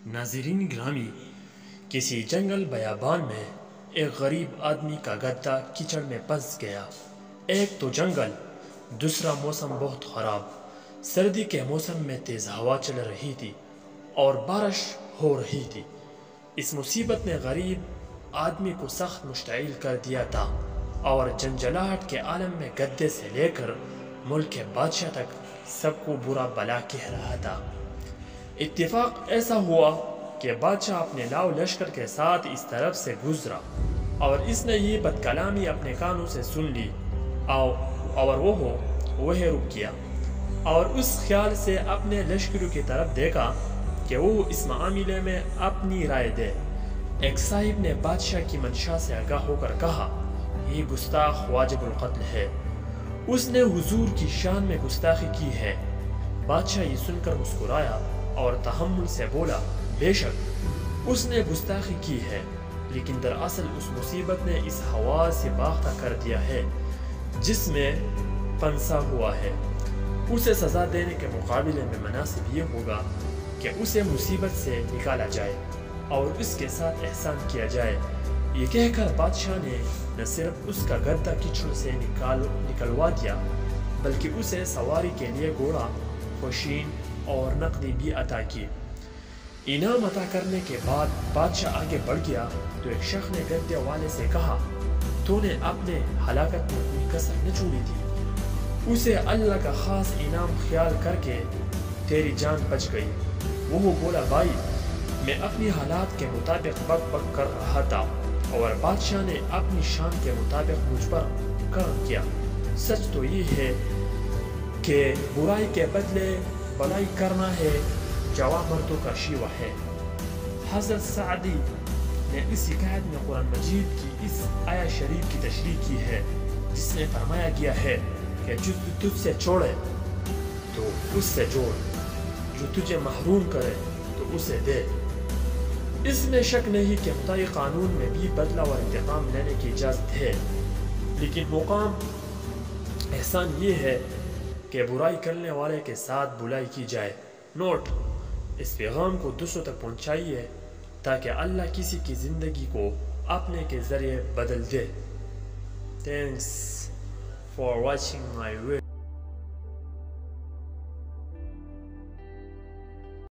ناظرین گرامی، کسی جنگل بیابان میں ایک غریب آدمی کا گدھا کیچڑ میں پھنس گیا۔ ایک تو جنگل، دوسرا موسم بہت خراب۔ سردی کے موسم میں تیز ہوا چل رہی تھی اور بارش ہو رہی تھی۔ اس مصیبت نے غریب آدمی کو سخت مشتعل کر دیا تھا اور جنجلاہٹ کے عالم میں گدھے سے لے کر ملک کے بادشاہ تک سب کو برا بلا کہہ رہا تھا۔ اتفاق ایسا ہوا کہ بادشاہ اپنے لاؤ لشکر کے ساتھ اس طرف سے گزرا اور اس نے یہ بد کلامی اپنے کانوں سے سن لی اور وہ رک گیا اور اس خیال سے اپنے لشکروں کی طرف دیکھا کہ وہ اس معاملے میں اپنی رائے دے۔ ایک صاحب نے بادشاہ کی منشا سے آگاہ ہو کر کہا، یہ گستاخ واجب القتل ہے، اس نے حضور کی شان میں گستاخی کی ہے۔ بادشاہ یہ سن کر مسکرایا اور تحمل سے بولا، بے شک اس نے گستاخی کی ہے، لیکن دراصل اس مصیبت نے اس ہوا سے باختہ کر دیا ہے جس میں پنسا ہوا ہے۔ اسے سزا دینے کے مقابلے میں مناسب یہ ہوگا کہ اسے مصیبت سے نکالا جائے اور اس کے ساتھ احسان کیا جائے۔ یہ کہہ کر بادشاہ نے نہ صرف اس کا گدھا کیچڑ سے نکلوا دیا بلکہ اسے سواری کے لیے گھوڑا، خوشین اور نقدی بھی عطا کی۔ انعام عطا کرنے کے بعد بادشاہ آگے بڑھ گیا تو ایک شخص نے گدھے والے سے کہا، تو نے اپنے ہلاکت میں کوئی کسر نہ چھوڑی تھی، اسے اللہ کا خاص انعام خیال کر کے تیری جان بچ گئی۔ وہ بولا، بھائی میں اپنی حالات کے مطابق بک کر رہا تھا اور بادشاہ نے اپنی شان کے مطابق مجھ پر کرم کیا۔ سچ تو یہ ہے کہ برائی کے بدلے بلائی کرنا ہے، جواں مردوں کا شیوہ ہے۔ حضرت سعدی نے اس حکایت میں قرآن مجید کی اس آیت شریف کی تشریح کی ہے جس میں فرمایا گیا ہے کہ جو تجھ سے چھوڑے تو اس سے جوڑ، جو تجھے محروم کرے تو اسے دے۔ اس میں شک نہیں کہ خدائی قانون میں بھی بدلہ اور انتقام لینے کی اجازت ہے، لیکن مقام احسان یہ ہے کہ برائی کرنے والے کے ساتھ بلائی کی جائے۔ نوٹ: اس پیغام کو دوسروں تک پہنچائیے تاکہ اللہ کسی کی زندگی کو اپنے کے ذریعے بدل دے۔ Thanks for watching my video.